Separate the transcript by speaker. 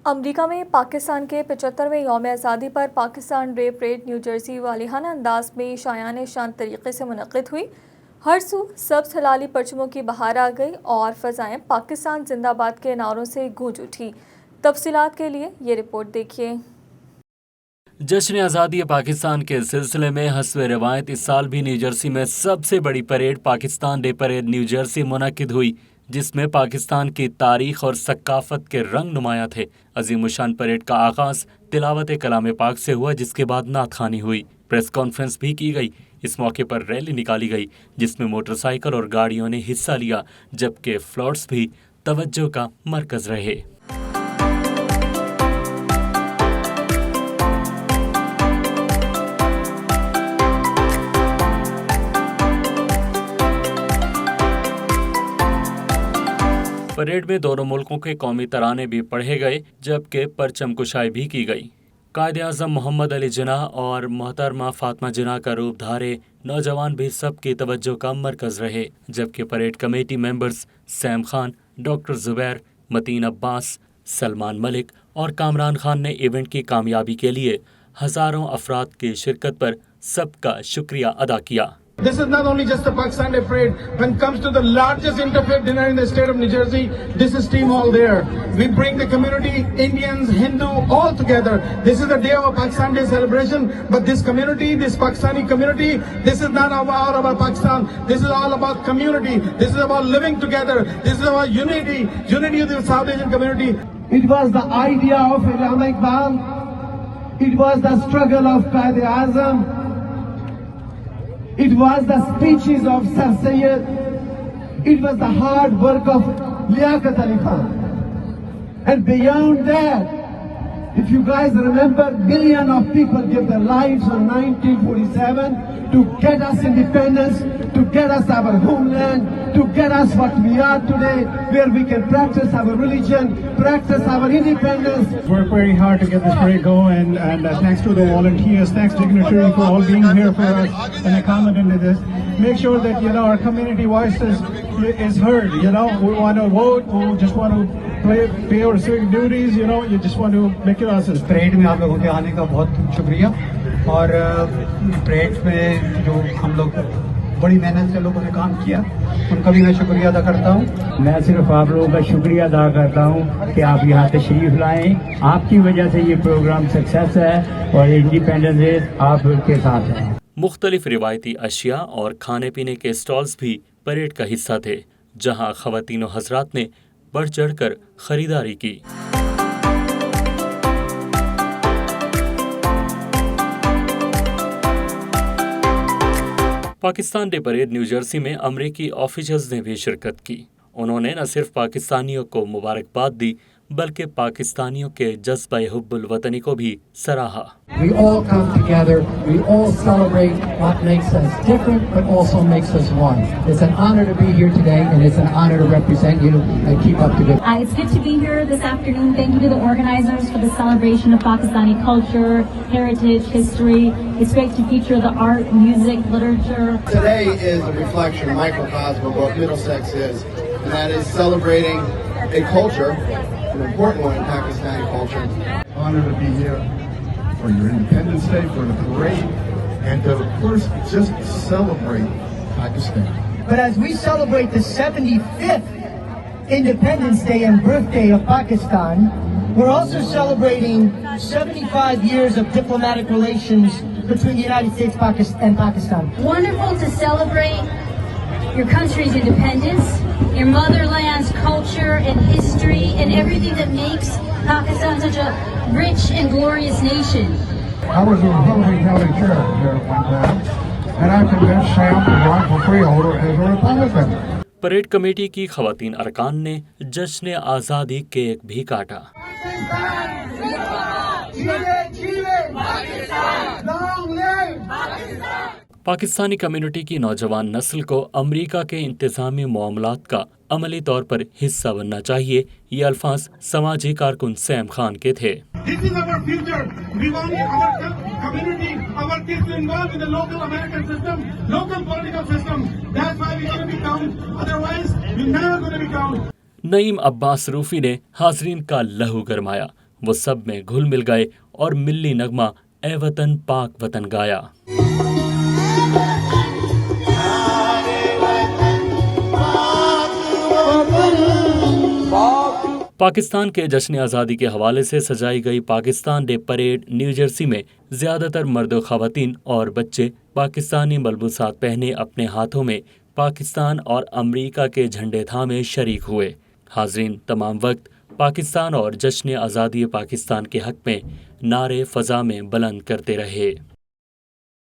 Speaker 1: America में पाकिस्तान के 75वें यौम आज़ादी पर पाकिस्तान डे परेड न्यूजर्सी वालिहाना अंदाज में शायान शान तरीके से मुनक़्क़िद हुई। हर सू सब्ज़ हलाली परचमों की बहार आ गई और फ़ज़ाएँ पाकिस्तान जिंदाबाद के नारों से गूंज उठी। तफसीलात के लिए ये रिपोर्ट देखिए।
Speaker 2: जश्न आज़ादी पाकिस्तान के सिलसिले में हस्ब रवायत इस साल भी न्यूजर्सी में सबसे बड़ी parade Pakistan day parade New Jersey मुनक़्क़िद हुई, जिसमें पाकिस्तान की तारीख और सकाफत के रंग नुमाया थे। अजीमुशान परेड का आगाज तिलावत कलाम पाक से हुआ, जिसके बाद नात खानी हुई। प्रेस कॉन्फ्रेंस भी की गई। इस मौके पर रैली निकाली गई, जिसमें मोटरसाइकिल और गाड़ियों ने हिस्सा लिया, जबकि फ्लूट्स भी तवज्जो का मरकज रहे। परेड में दोनों मुल्कों के कौमी तराने भी पढ़े गए, जबकि परचम कुशाई भी की गई। कायद-ए-आज़म मोहम्मद अली जिन्ना और मोहतरमा फातिमा जिन्ना का रूप धारे नौजवान भी सबकी तवज्जो का मरकज रहे, जबकि parade committee members Sam Khan, doctor Zubair, Mateen Abbas, Salman Malik और कामरान खान ने इवेंट की कामयाबी के लिए हजारों अफराद की शिरकत पर सबका शुक्रिया अदा किया।
Speaker 3: This is not only just a Pakistan Day parade. When it comes to the largest interfaith dinner in the state of New Jersey, this is Team Hall there. We bring the community, Indians, Hindu, all together. This is the day of a Pakistan Day celebration. But this community, this Pakistani community, this is not about Pakistan. This is all about community. This is about living together. This is about unity of the South Asian community.
Speaker 4: It was the idea of Iqbal. It was the struggle of Qaid-e-Azam. It was the speeches of Sir Sayyid. It was the hard work of Liaquat Ali Khan. And beyond that, if you guys remember, millions of people gave their lives in 1947 to get us independence, to get us our homeland, to get us what we are today, where we can practice our religion, practice our independence.
Speaker 3: Worked very hard to get this parade going, and thanks to the volunteers, thanks dignitaries for all being here for us and accommodating to this. Make sure that our community voice is heard. We want to vote, we just want to pay our civic duties. You just want to make your answers.
Speaker 5: Parade में आप लोगों के आने का बहुत शुक्रिया। और parade में जो हम लोग बड़ी मेहनत से लोगों ने काम किया, उनका भी मैं शुक्रिया अदा करता हूँ।
Speaker 6: मैं सिर्फ आप लोगों का शुक्रिया अदा करता हूँ कि आप यहाँ तशरीफ लाएं। आपकी वजह से ये प्रोग्राम सक्सेस है और इंडिपेंडेंस डे आपके साथ है।
Speaker 2: मुख्तलिफ रिवायती अशिया और खाने पीने के स्टॉल्स भी परेड का हिस्सा थे, जहाँ ख़वातीन हजरात ने बढ़ चढ़कर खरीदारी की। पाकिस्तान डे परेड न्यूजर्सी में अमरीकी ऑफिशियल्स ने भी शिरकत की। उन्होंने न सिर्फ पाकिस्तानियों को मुबारकबाद दी, बल्कि पाकिस्तानियों के जज्बा हुब्बुल वतनी को भी सराहा।
Speaker 7: We all come together, we all celebrate what makes us different but also makes us one. It's an honor to be here today and it's an honor to represent you and keep up the good.
Speaker 8: It's good to be here this afternoon. Thank you to the organizers for the celebration of Pakistani culture, heritage, history. It's great to feature the art, music, literature.
Speaker 9: Today is a reflection, a microcosm of what Middlesex is, and that is celebrating a culture, an important one in Pakistani culture.
Speaker 10: Honor to be here for your Independence Day, for the parade, and to, of course, just celebrate Pakistan.
Speaker 4: But as we celebrate the 75th Independence Day and birthday of Pakistan, we're also celebrating 75 years of diplomatic relations between the United States and Pakistan.
Speaker 8: Wonderful to celebrate your country's independence, your motherland's culture and history, and everything that makes Pakistan such a rich and glorious nation.
Speaker 10: I was a Republican County Sheriff here at one time, and I convinced Sam to run for freeholder as a Republican.
Speaker 2: Parade committee की खवातीन अरकान ने जश्न आज़ादी cake भी काटा। Pakistani community की नौजवान नस्ल को अमेरिका के इंतज़ामी मामलात का अमली तौर पर हिस्सा बनना चाहिए, ये अल्फाज समाजी कारकुन सैम खान के थे। नईम अब्बास रूफी ने हाजरीन का लहू गरमाया। वो सब में घुल मिल गए और मिल्ली नगमा ए वतन पाक वतन गाया। पाकिस्तान के जश्न आज़ादी के हवाले से सजाई गई पाकिस्तान डे परेड न्यूजर्सी में ज़्यादातर मर्द व ख़वातीन और बच्चे पाकिस्तानी मलबूसात पहने अपने हाथों में पाकिस्तान और अमेरिका के झंडे थामे शरीक हुए। हाज़रीन तमाम वक्त पाकिस्तान और जश्न आज़ादी पाकिस्तान के हक़ में नारे फ़ज़ा में बुलंद करते रहे।